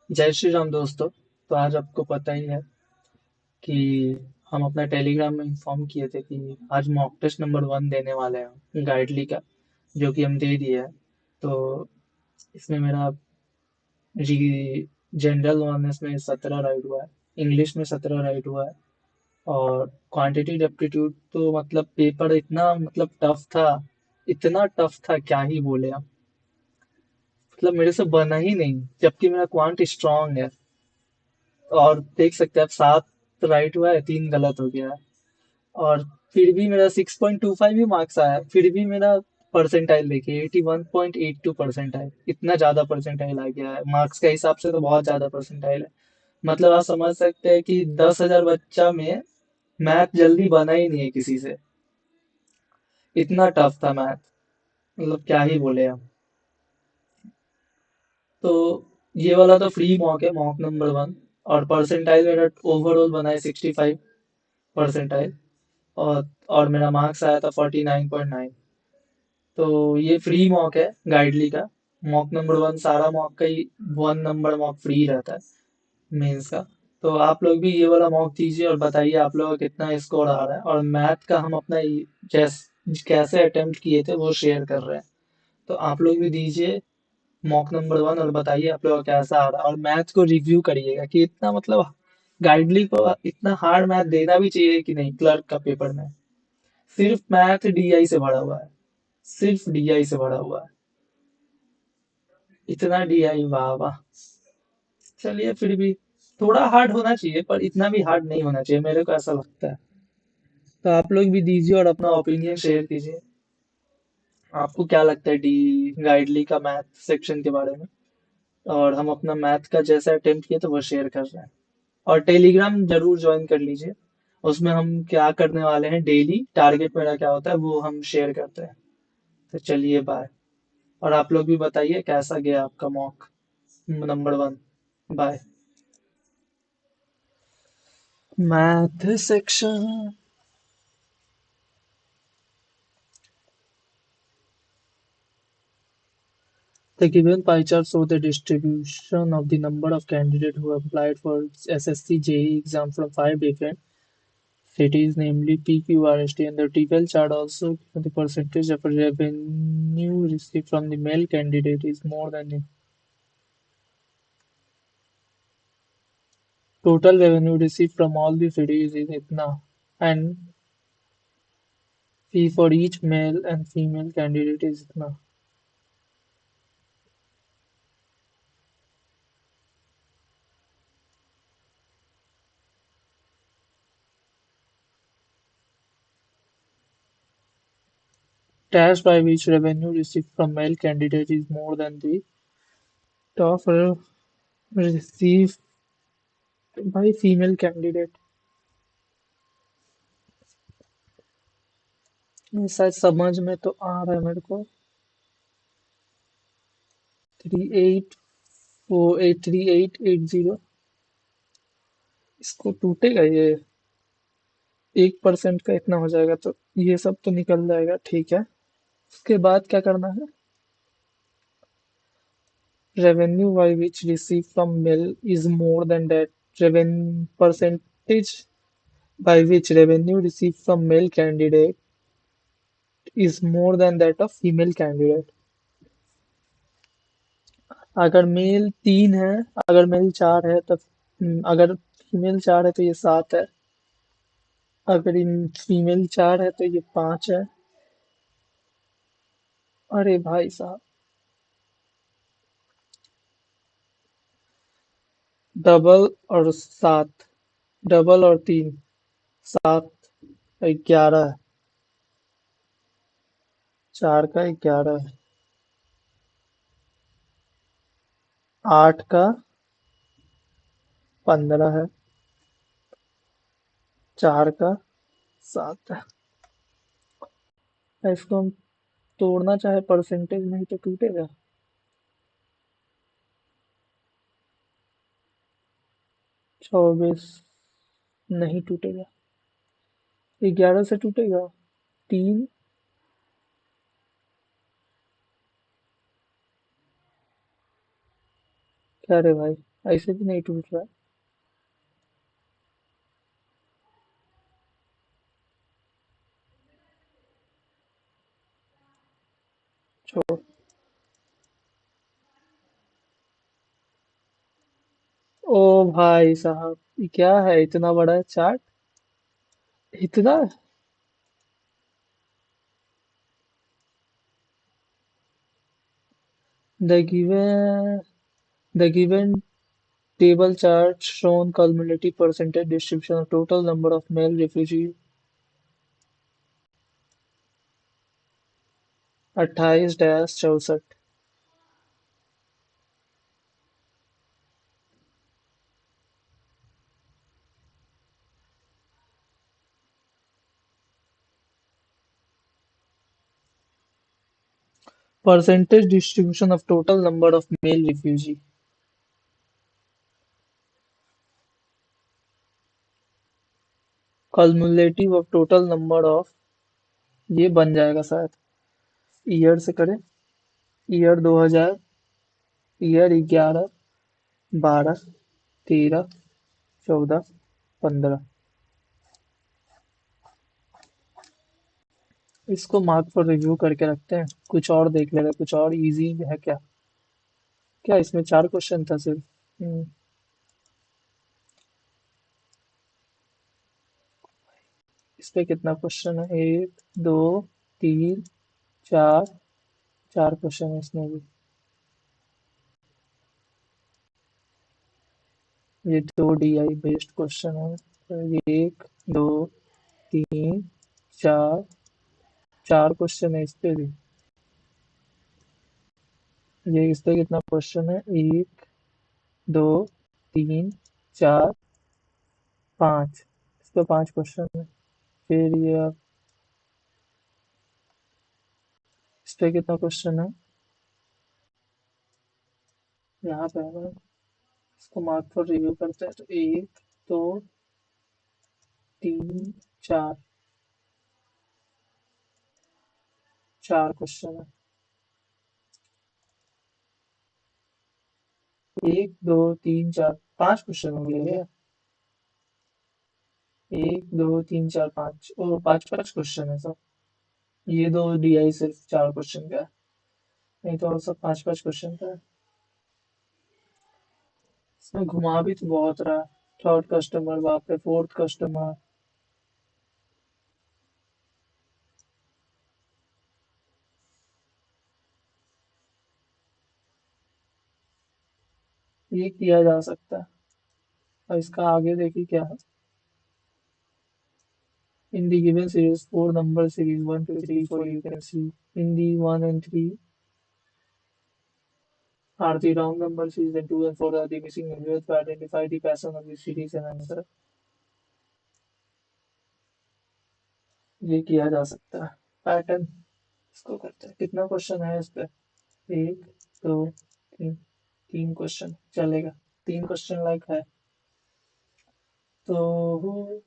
जय श्री राम दोस्तों। तो आज आपको पता ही है कि हम अपना टेलीग्राम में इन्फॉर्म किए थे कि आज मॉक टेस्ट नंबर 1 देने वाले हैं गाइडली का, जो कि हम दे दिए हैं। तो इसमें मेरा री जनरल अवेयरनेस में 17 राइट हुआ है, इंग्लिश में 17 राइट हुआ है, और क्वांटिटी एप्टीट्यूड तो मतलब पेपर इतना मतलब टफ था, इतना टफ था क्या ही बोले आप। मतलब मेरे से बना ही नहीं, जबकि मेरा क्वांट स्ट्रांग है। और देख सकते हैं आप, 7 राइट हुआ है, 3 गलत हो गया है। और फिर भी मेरा 6.25 ही मार्क्स आया, फिर भी मेरा परसेंटाइल देखिए 81.82 परसेंटाइल, इतना ज्यादा परसेंटाइल आ गया है। मार्क्स के हिसाब से तो बहुत ज्यादा परसेंटाइल है। मतलब आप समझ सकते हैं कि 10,000 बच्चा में मैथ जल्दी बना ही नहीं है किसी से, इतना टफ था मैथ। मतलब क्या ही बोले हम। तो ये वाला तो फ्री मॉक है, मॉक नंबर 1। और परसेंटाइल मेरा ओवरऑल बना है 65 परसेंटाइल। और मेरा मार्क्स आया था 49.9। तो ये फ्री मॉक है गाइडली का। मॉक नंबर 1 सारा मॉक का ही 1 नंबर मॉक फ्री रहता है मेंस का। तो आप लोग भी ये वाला मॉक दीजिए और बताइए आप लोगों का कितना स्कोर आ रहा है। और मैथ का हम अपना जैस कैसे अटेम्प्ट किए थे वो शेयर कर रहे हैं। तो आप लोग भी दीजिए मॉक नंबर 1 और बताइए आप लोगों का कैसा आ रहा है। और मैथ को रिव्यू करिएगा कि इतना मतलब गाइडली को इतना हार्ड मैथ देना भी चाहिए कि नहीं क्लर्क का पेपर में। सिर्फ मैथ डीआई से भरा हुआ है, सिर्फ डीआई से भरा हुआ है। इतना डीआई, वाह वाह। चलिए फिर भी थोड़ा हार्ड होना चाहिए, पर इतना भी हार्ड नहीं होना चाहिए, मेरे को ऐसा लगता है। तो आप लोग भी दीजिए और अपना ओपिनियन शेयर कीजिए। आपको क्या लगता है डी गाइडली का मैथ सेक्शन के बारे में। और हम अपना मैथ का जैसा अटेम्प्ट किए तो वो शेयर कर रहे हैं। और टेलीग्राम जरूर ज्वाइन कर लीजिए। उसमें हम क्या करने वाले हैं, डेली टारगेट मेरा क्या होता है वो हम शेयर करते हैं। तो चलिए बाय। और आप लोग भी बताइए कैसा गया आपका mock number 1। By. Math section. The given pie chart shows the distribution of the number of candidates who applied for SSC JEE exam from 5 different cities, namely PQRST, and the table chart also given the percentage of revenue received from the male candidate is more than the total revenue received from all the cities is itna, and fee for each male and female candidate is itna. Tax by which revenue received from male candidate is more than the top received by female candidate। ये शायद समझ में तो आ रहा है मेरे को। 38483880। इसको टूटेगा ये, 1% का इतना हो जाएगा तो ये सब तो निकल जाएगा, ठीक है। उसके बाद क्या करना है, revenue by which received from male is more than that revenue percentage by which revenue received from male candidate is more than that of female candidate। अगर मेल 3 है, अगर मेल 4 है तो अगर फीमेल 4 है तो ये 7 है। अगर इन फीमेल 4 है तो ये 5 है। अरे भाई साहब, डबल और 7, डबल और 3, 7, 11 है। 4 का 11 है। 8 का 15 है। 4 का 7 है। इसको हम तोड़ना चाहे परसेंटेज में ही तो टूटेगा। 24 नहीं टूटेगा। 11 से टूटेगा। 3। क्या रे भाई। ऐसे भी नहीं टूट रहा है। छोड़। ओ भाई साहब, ये क्या है, इतना बड़ा चार्ट? इतना? the given the given table chart shown cumulative percentage distribution of total number of male refugees 28-64। Percentage distribution of total number of male refugee, cumulative of total number of, ये बन जाएगा शायद। ईयर से करें। Year 2000, year 11, 12, 13, 14, 15। इसको mark पर review करके रखते हैं, कुछ और देख लेते हैं, कुछ और इजी है क्या? क्या इसमें 4 क्वेश्चन था सिर्फ? इस पे कितना क्वेश्चन है? एक, दो, तीन, चार। 4 क्वेश्चन है इसमें भी। ये 2 डीआई बेस्ड क्वेश्चन है, तो ये 1, 2, 3, 4। 4 क्वेश्चन है इस पे भी। ये इस पे कितना क्वेश्चन है? एक, दो, तीन, चार, 5। इस पे 5 क्वेश्चन है। फिर ये इस पे कितना क्वेश्चन है? यहाँ पे है ना? इसको मार्क फॉर रिव्यू करते हैं, तो एक, दो, तीन, चार। 4 क्वेश्चन है। एक, दो, तीन, चार, 5 क्वेश्चन हो गए क्या? एक, दो, तीन, चार, 5, ओ 5-5 क्वेश्चन है सब। ये 2 डीआई सिर्फ 4 क्वेश्चन का है, नहीं तो और सब 5-5 क्वेश्चन का है। इसमें घुमा भी तो बहुत रहा है। थर्ड कस्टमर, बाप रे, फोर्थ कस्टमर। ये किया जा सकता है। और इसका आगे देखिए क्या है। In the given series, 4 number series 1, 2, 3, 4, you can see in the 1 and 3 are the wrong number series and 2 and 4 are the missing numbers to identify the pattern of the series and answer। ये किया जा सकता है pattern. इसको करते हैं, कितना question है इस पे? एक, दो, तीन। 3 क्वेश्चन चलेगा। 3 क्वेश्चन लाइक है तो।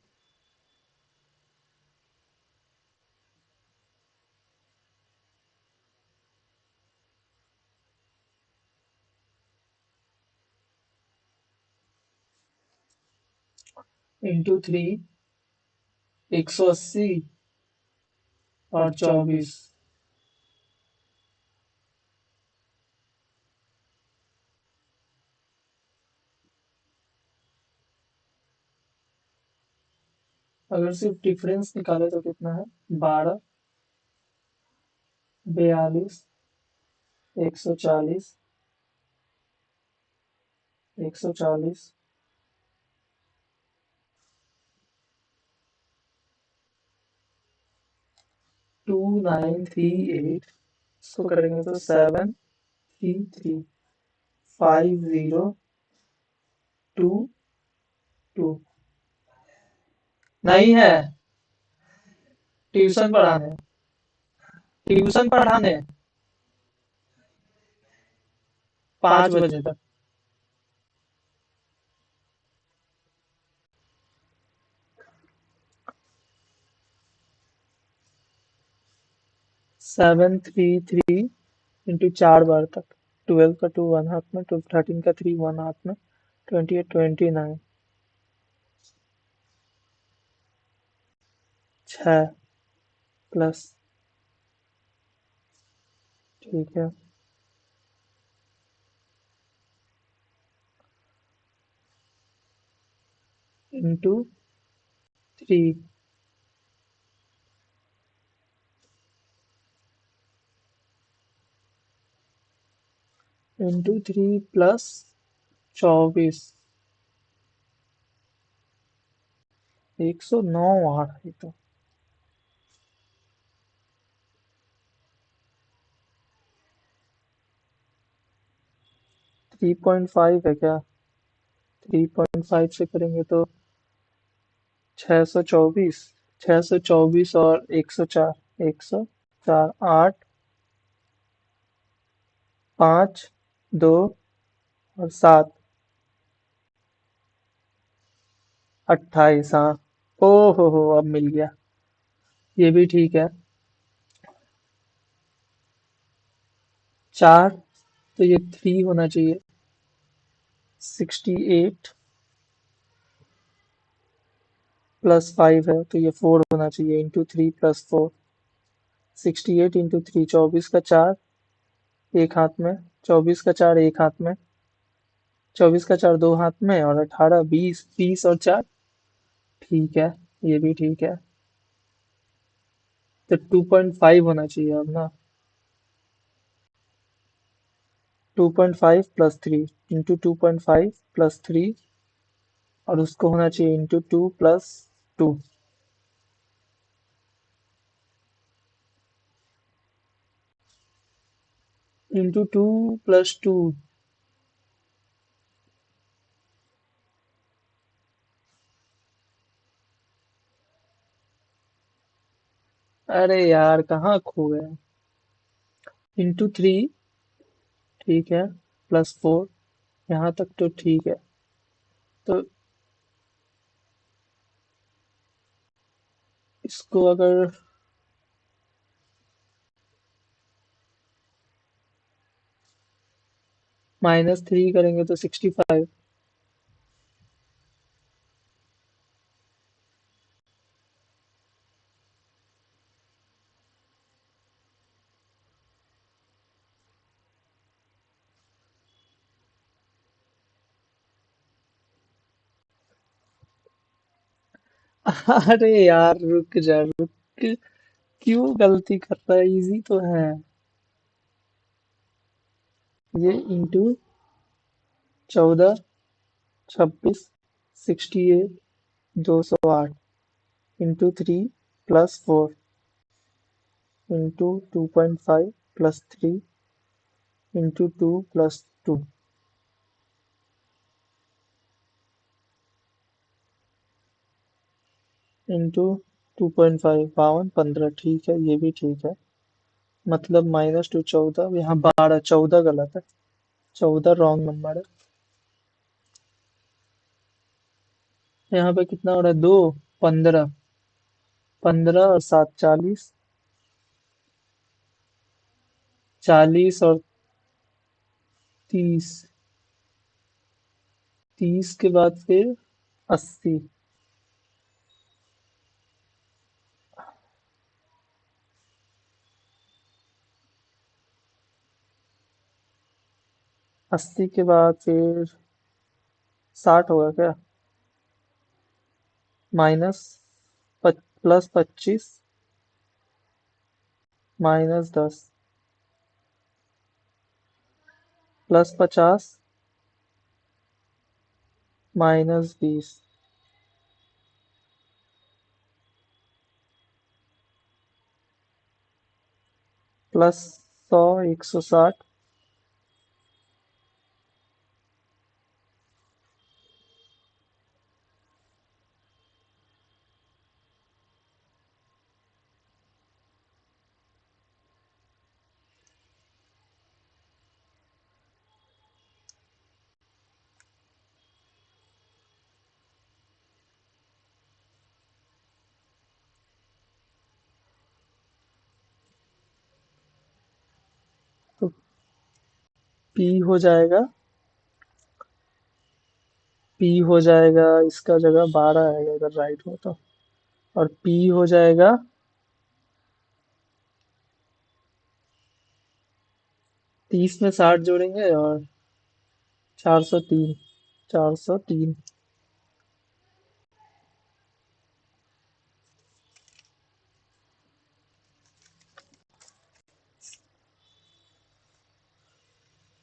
इंटू 3, 180 और 24। अगर सिर्फ डिफरेंस निकाले तो कितना है? 12, 42, 140, 140, 2938। इसको करेंगे तो 7335022। नहीं है। ट्यूशन पढ़ाने। ट्यूशन पढ़ाने 5 बजे तक। 733 इंटू 4 बार तक। 12 का 2 वन हाथ में, 13 का 3 वन हाथ में, 28, 29, 6 प्लस, ठीक है, इंटू 3, इंटू 3 प्लस 24, 109 वाट है तो। 3.5 है क्या? 3.5 से करेंगे तो 624, 624 और 104, 104, 8, 5, 2 और 7, 28, हाँ। ओ हो, अब मिल गया। ये भी ठीक है। 4, तो ये 3 होना चाहिए। 68 प्लस 5 है तो ये 4 होना चाहिए, इंटू 3 प्लस 4। 68 इंटू 3, 24 का 4 एक हाथ में, 24 का 4 एक हाथ में, 24 का 4 दो हाथ में, और 18, 20, 20 और 4, ठीक है, ये भी ठीक है। तो 2.5 होना चाहिए अब ना। 2.5 प्लस 3, इंटू 2.5 प्लस 3, और उसको होना चाहिए इंटू 2 प्लस 2, इंटू 2 प्लस 2। अरे यार कहाँ खो गए? इंटू 3, ठीक है, प्लस 4, यहाँ तक तो ठीक है। तो इसको अगर -3 करेंगे तो 65। अरे यार रुक जा, रुक, क्यों गलती कर रहा है? इजी तो है। ये into 14, 26, 68, 208, into 3 plus 4, into 2.5 plus 3, into 2 plus 2, into 2.5, 52, 15, ठीक है, ये भी ठीक है। मतलब -2, 14, यहाँ 12, 14 गलत है। 14 रॉन्ग नंबर है। यहाँ पे कितना हो रहा है? 2, 15, 15 और 7, 40, 40 और 30, 30 के बाद फिर 80, 80 के बाद फिर 60 होगा क्या? माइनस प्लस 25, -10, प्लस 50, -20, प्लस 100, 160, तो पी हो जाएगा पी हो जाएगा, इसका जगह 12 आएगा अगर राइट हो तो। और पी हो जाएगा 30 में 60 जोड़ेंगे और 403। 403।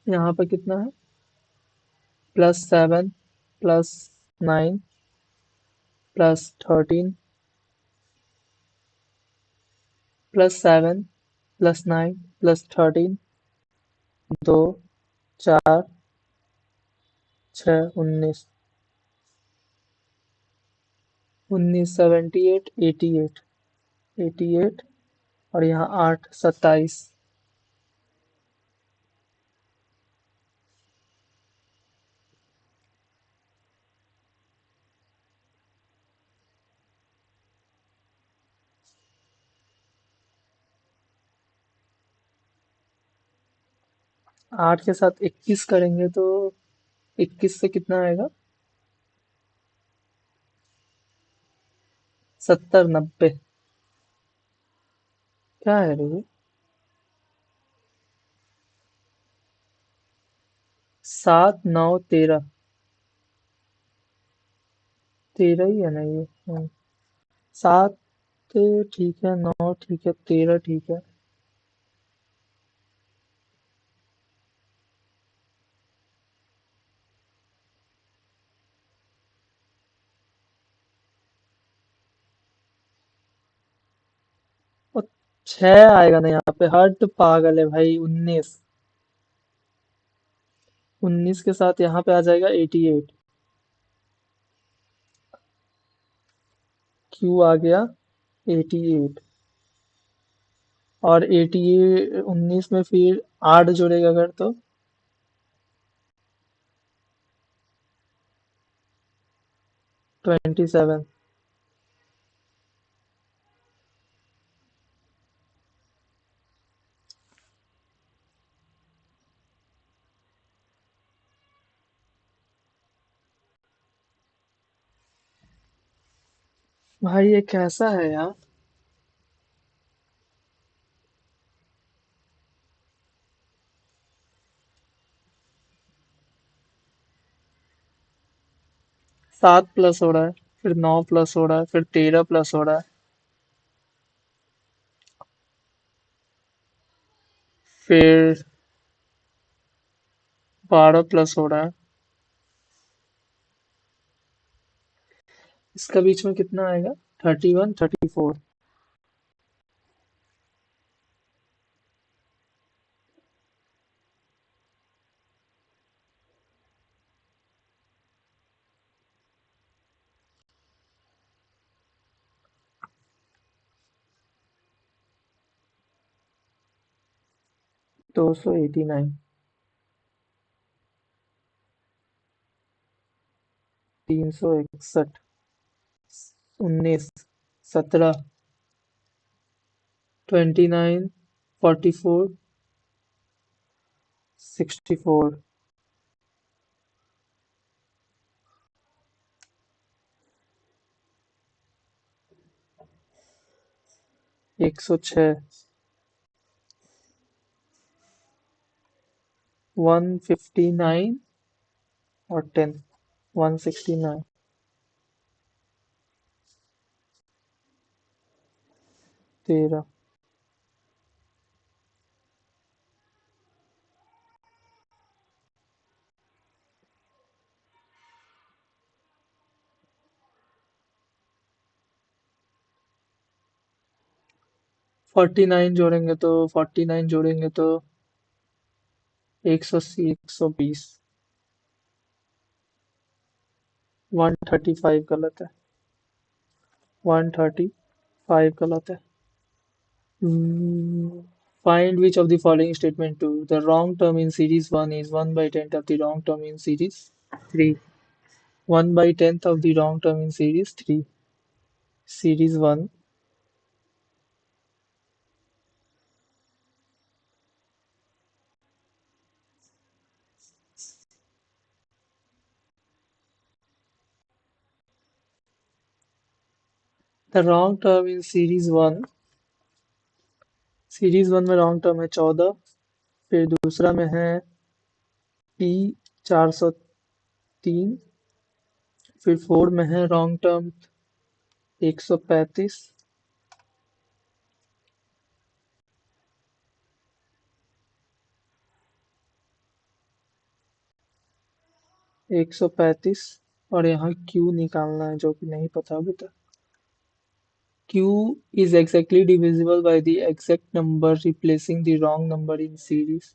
यहाँ पे कितना है? +7 +9 +13 +7 +9 +13 2 4 6 19। 19 78 88। 88 और यहाँ 8 27। 8 के साथ 21 करेंगे तो 21 से कितना आएगा? 70 90। क्या है रे ये? 7 9 13। 13 ही है ना ये? 7 ठीक है, 9 ठीक है, 13 ठीक है। 6 आएगा ना यहाँ पे? हद पागल है भाई। 19। 19 के साथ यहाँ पे आ जाएगा 88। क्यू आ गया 88। और 88 19 में फिर 8 जोड़ेगा अगर तो 27। भाई ये कैसा है यार? 7 प्लस हो रहा है, फिर 9 प्लस हो रहा है, फिर 13 प्लस हो रहा है, फिर 12 प्लस हो रहा है। इसका बीच में कितना आएगा? 31 34। 289। 361। 19। 17। 29। 44। 64। 106। 159 और 10। 169। 13। 49 जोड़ेंगे तो 49 जोड़ेंगे तो 180 120। 135 गलत है। 135 गलत है। Find which of the following statement true. The wrong term in series 1 is 1 by 10th of the wrong term in series 3. 1 by 10th of the wrong term in series 3. Series 1. The wrong term in series one में wrong term है 14। फिर दूसरा में है P 403। फिर four में है wrong term 135। 135 और यहाँ क्यू निकालना है जो कि नहीं पता अभी तक। Q is exactly divisible by the exact number replacing the wrong number in series.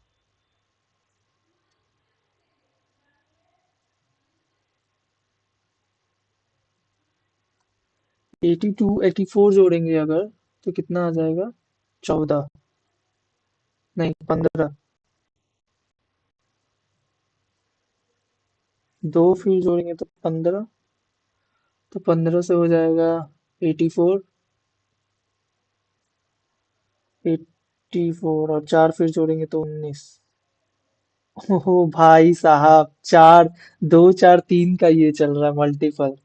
82 84 जोड़ेंगे अगर तो कितना आ जाएगा? 14 नहीं 15। दो फिर जोड़ेंगे तो 15। तो 15 से हो जाएगा 84। 84 और चार फिर जोड़ेंगे तो 19। ओहो भाई साहब, चार, दो चार तीन का ये चल रहा है मल्टीपल।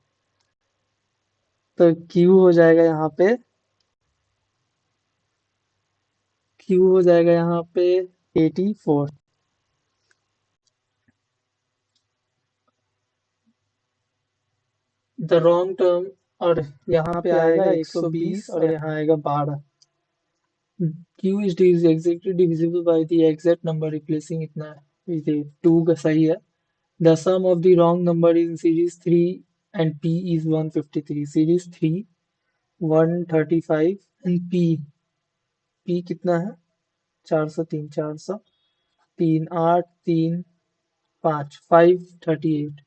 तो क्यू हो जाएगा यहाँ पे, क्यू हो जाएगा यहाँ पे 84। द रॉन्ग टर्म, और यहाँ पे आएगा 120 और यहाँ आएगा 12। Q is exactly divisible by the exact number replacing इतना है, ये टू का सही है। The sum of the wrong number in series three and P is 153। Series three 135 and P, P कितना है? 403, 403, 8, 3, 5, 538।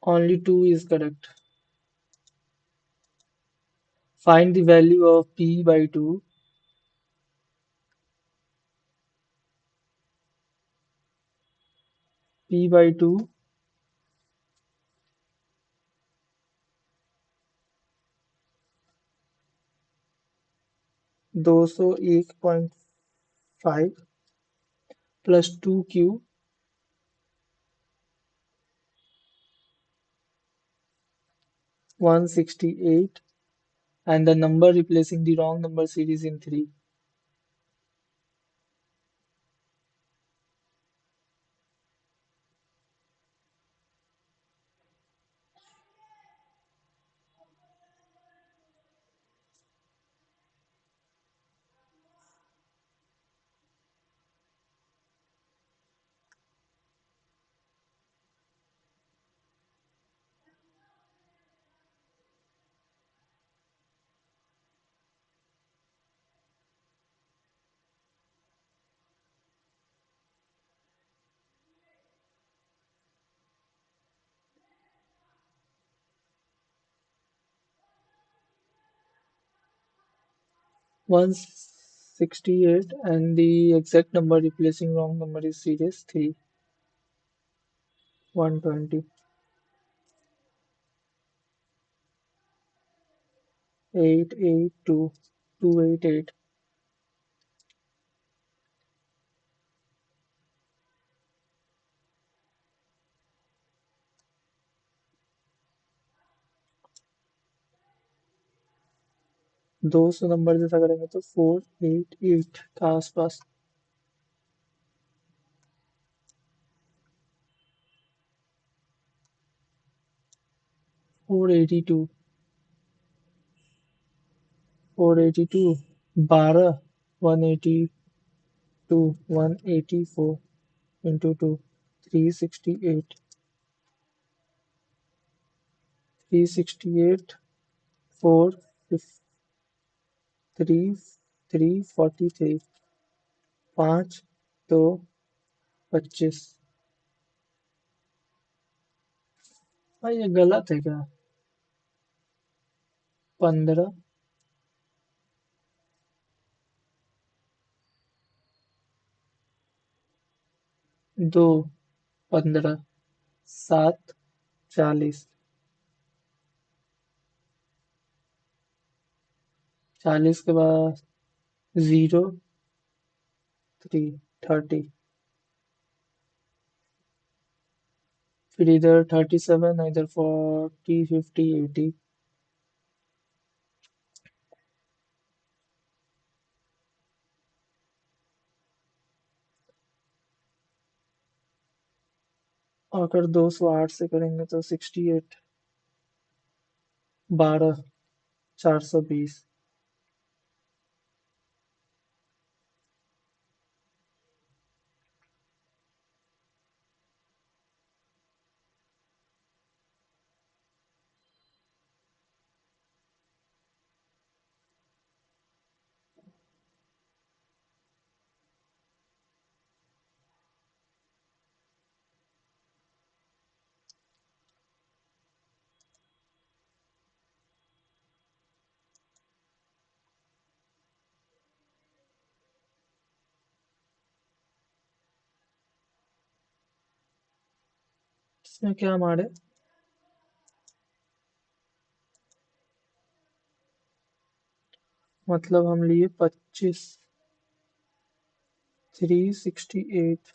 Only two is correct. Find the value of p by 2. P by 2 201.5 plus 2q 168, and the number replacing the wrong number series in 3. One 68 and the exact number replacing wrong number is series 3 120 882 288। दो सौ number जैसा करेंगे तो 488 का आसपास। 482, 482, 12, 182, 184 into 2, 368, 368, 4, 3, 343, 5, 2, 25। भाई ये गलत है क्या? 15। 2। 15। 7। 40। 40 के बाद 0। 3। 30। फिर इधर 37, इधर 40, 50, 80। अगर 208 से करेंगे तो 68। 12। 420। इसमें क्या मारे? मतलब हम लिए 25। 368।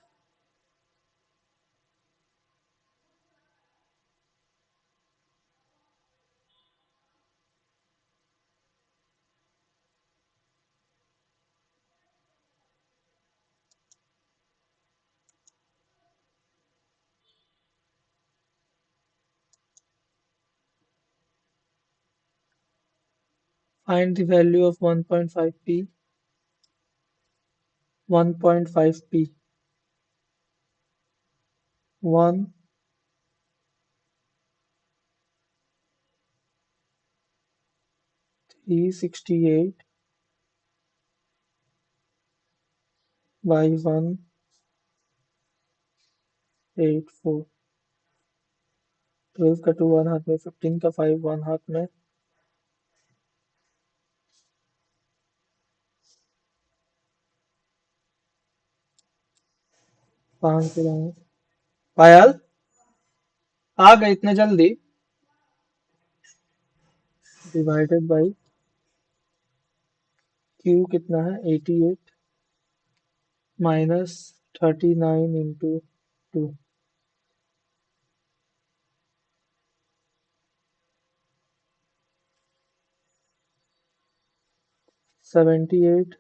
Find the value of 1.5p. 1.5p. 1, 368 by 184। 12 का 2 वन हाथ में, 15 का 5 वन हाथ में। 5 के दाएं। पायल आ गए इतने जल्दी? डिवाइडेड बाई क्यू कितना है? 88 माइनस 39 इंटू 2। 78।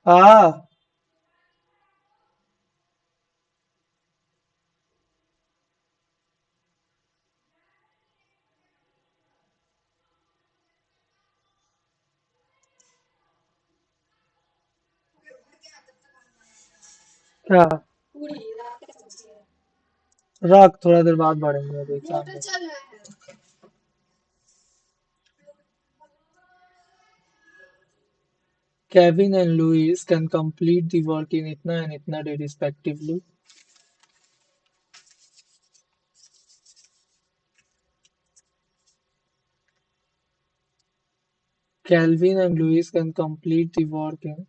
आ क्या? रख, थोड़ा देर बाद बढ़ेंगे, अभी एग्जाम है। Kevin and Louise can complete the work in itna and itna day respectively. Calvin and Louise can complete the work in.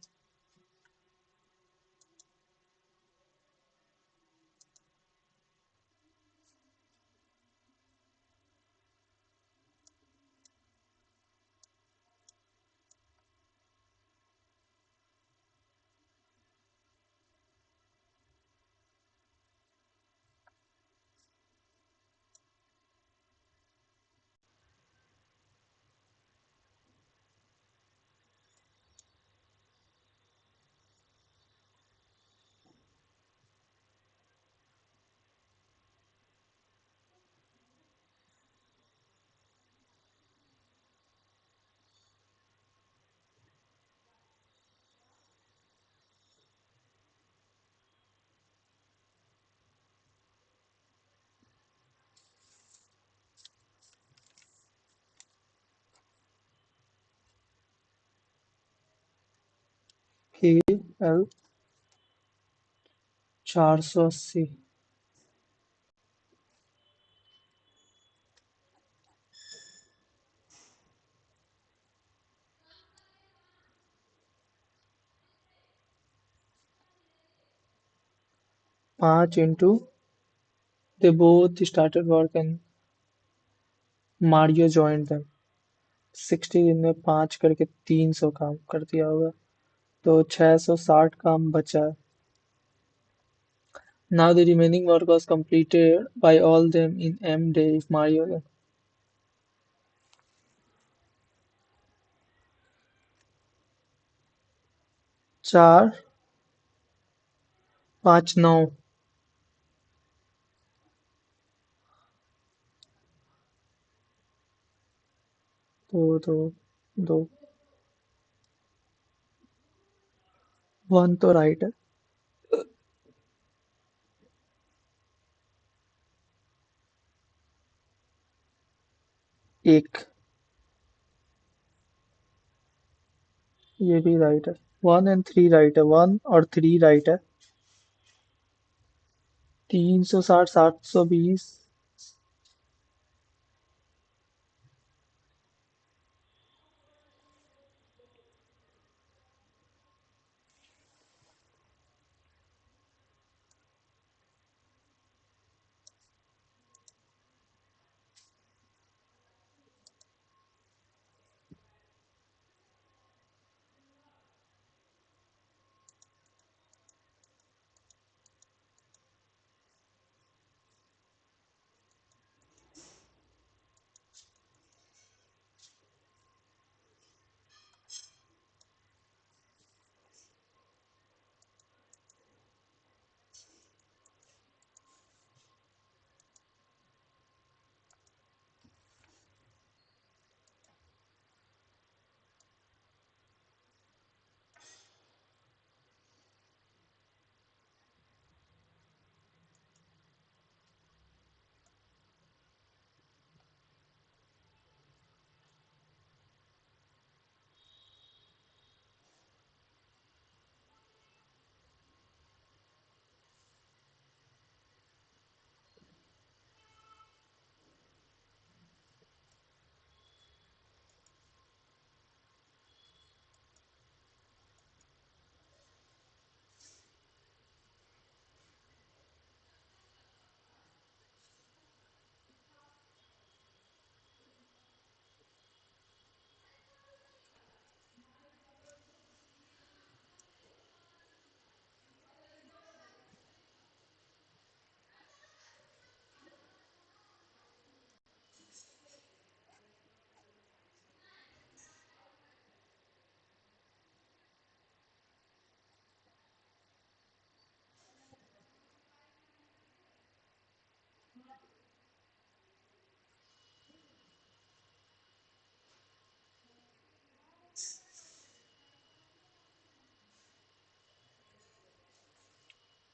के L 480। 5 into they both started work and Mario joint them. 60 दिन में 5 करके 300 काम कर दिया होगा, तो 660 काम बचा है। Now the remaining work was completed by all them in M day if Mario 4 5 9 2 2 2 1 तो राइट है। एक ये भी राइट है। 1 एंड 3 राइट है, 1 और 3 राइट है। 360 720।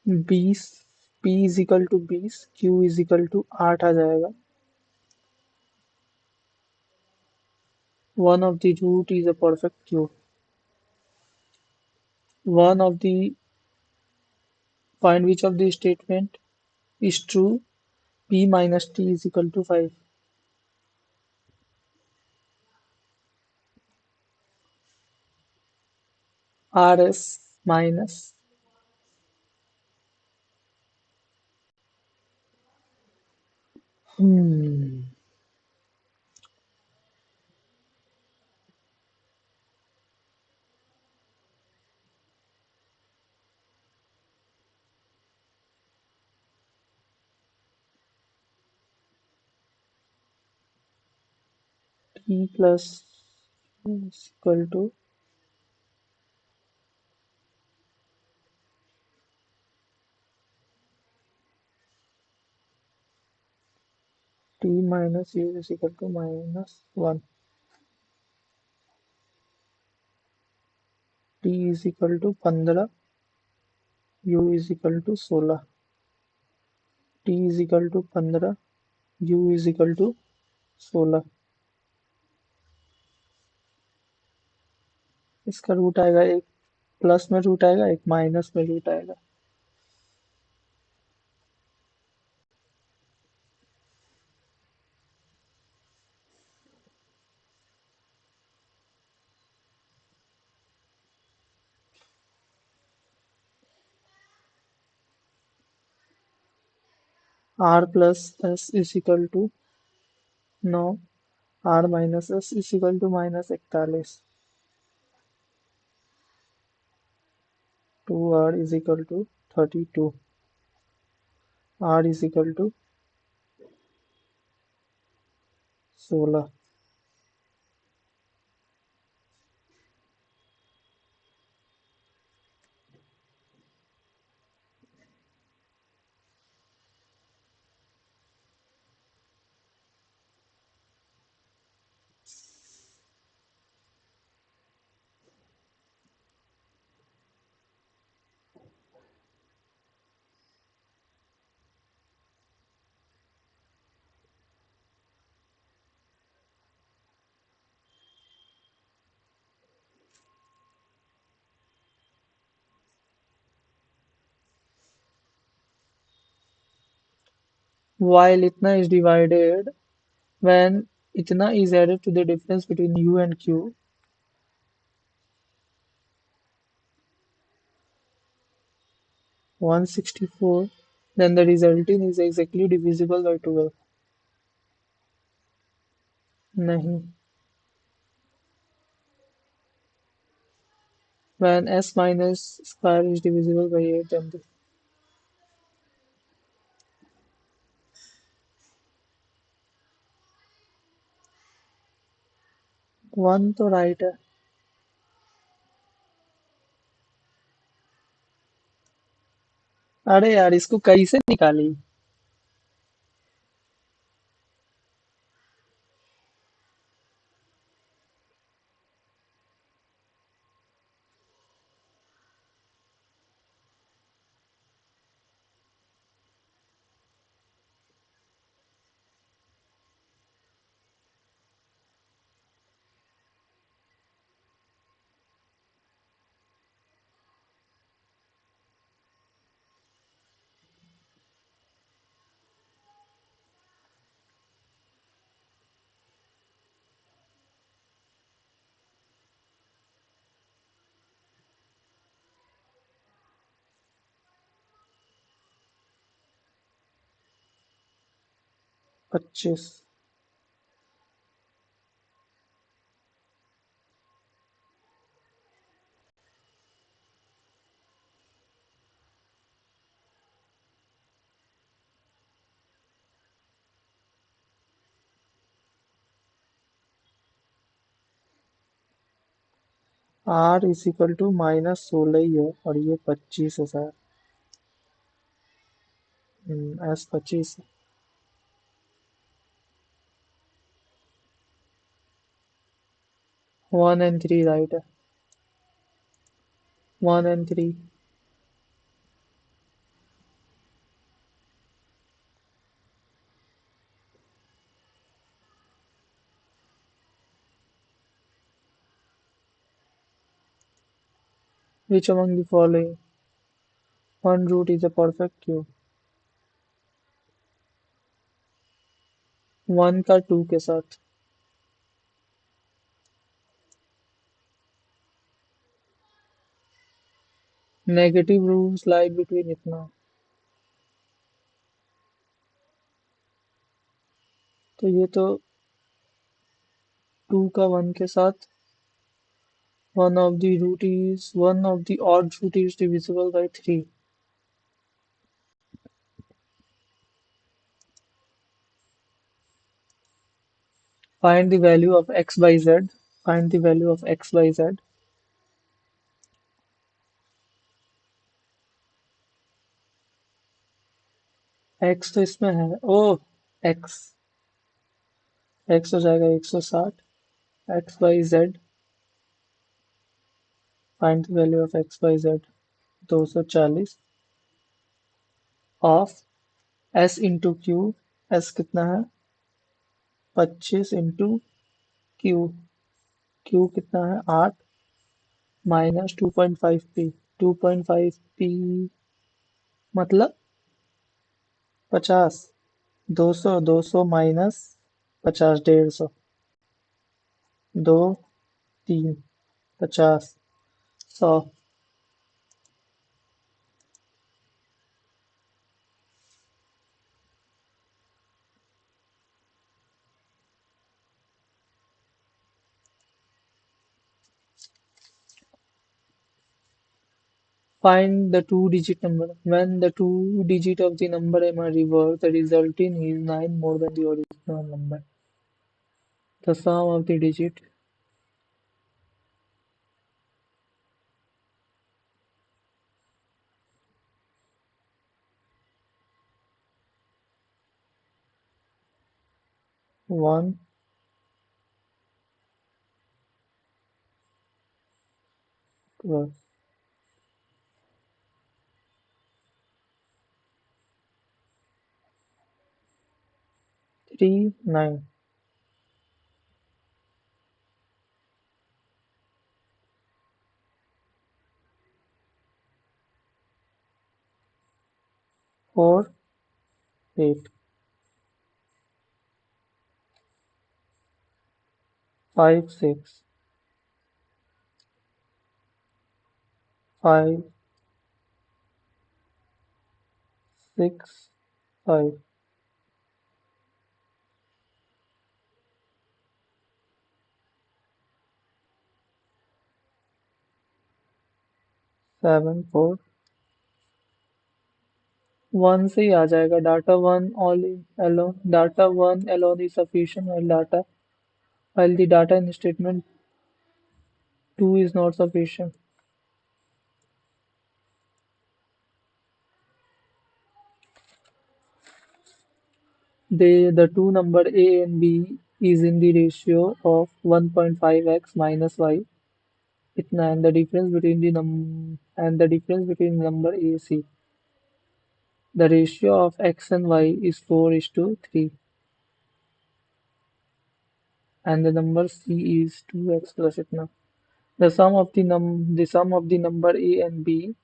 बीस P is equal to 20, Q is equal to 8 आ जाएगा। One of the root is a perfect cube. One of the find which of the statement is true. P minus T is equal to 5. RS minus hmm, T plus is equal to T minus U is equal to minus 1. T is equal to 15, U is equal to 16. T is equal to 15, U is equal to 16. इसका root आएगा 1 plus में root आएगा, एक minus में root आएगा। R plus S is equal to 9, R minus S is equal to -41, 2r is equal to 32, R is equal to 16। While itna is divided when itna is added to the difference between u and q, 164, then the resulting is exactly divisible by 12. नहीं, when s minus square is divisible by 8, then the 1 तो right है। अरे यार, इसको कैसे निकाली? पच्चीस। Are is equal to -16 ही है और ये 25 है सर। एस 25। 1 and 3 राइट है। 1 and 3 which among the following one root is a perfect cube? 1 का 2 के साथ। नेगेटिव रूट्स लाई बिटवीन इतना। तो ये तो 2 का 1 के साथ। One of the odd root is divisible by 3. Find the value of x by z. Find the value of x by z. x तो इसमें है। ओ x x हो जाएगा 160। x by z. Find the value of x by z. 240 of s into Q. s कितना है? 25 into Q. Q कितना है? 8। Minus 2.5p। 2.5p मतलब 50। 200। 200 minus 50, 150। 2, 3, 50, 100। Find the two-digit number. When the two digit of the number m are reversed, the resulting is 9 more than the original number. The sum of the digit 1 plus 3, 9, 4, 8, 5, 6, 5, 6, 5, 7, 4। 1 से ही आ जाएगा। Data 1 all alone, data 1 alone is sufficient while the data in statement 2 is not sufficient. The two number A and B is in the ratio of 1.5x minus y. इतना and the difference between number A C. The ratio of x and y is 4:3 and the number C is 2x plus itna. The sum of the number A and B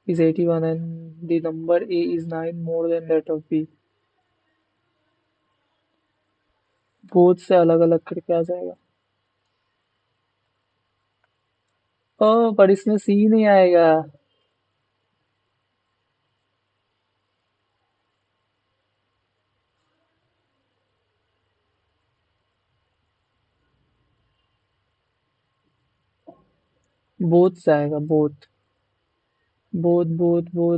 is 81 and the number A is 9 more than that of B. Both से अलग अलग करके आ जाएगा। ओ पर इसमें सी नहीं आएगा। Both से आएगा। Both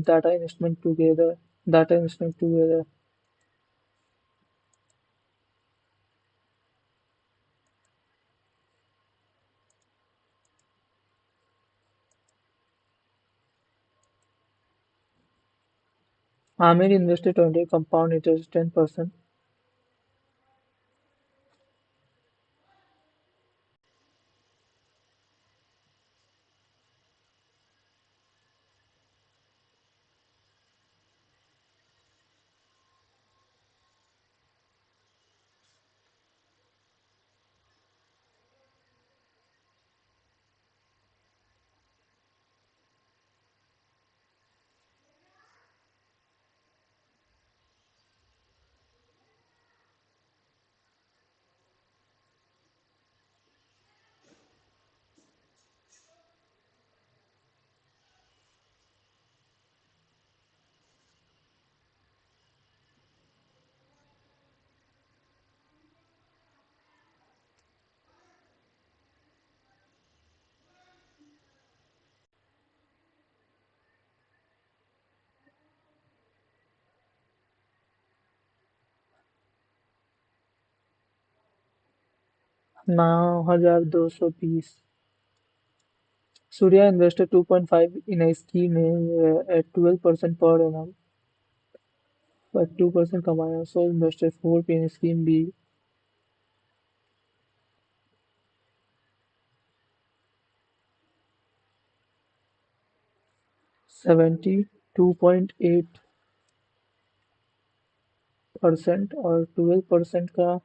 data investment together. Data investment together. Amir invested 20, compound interest 10%. Now 1220. Surya invested 2.5 in a scheme at 12% per annum, but 2% कमाया. So invested 4 in scheme B. 72.8% और 12% का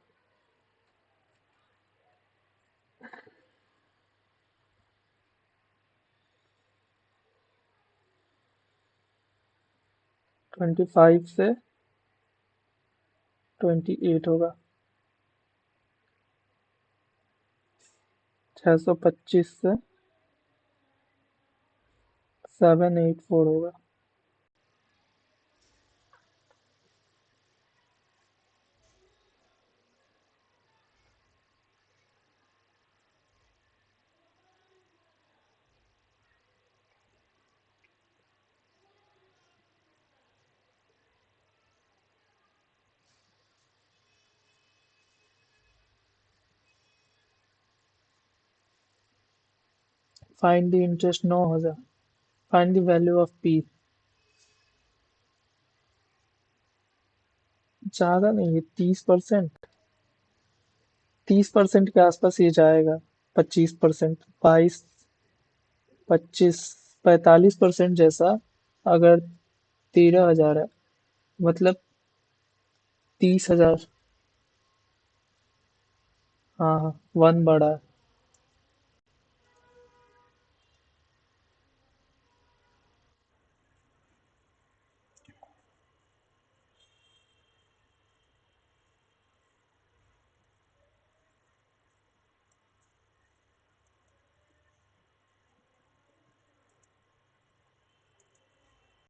25 से 28 होगा। 625 से 784 होगा। Find the interest 9,000। Find the value of P. ज़्यादा नहीं है, 30%। 30% के आसपास ये जाएगा। 25%, 22, 25, 45% जैसा। अगर 13,000 है, मतलब 30,000। हाँ हाँ, वन बड़ा है।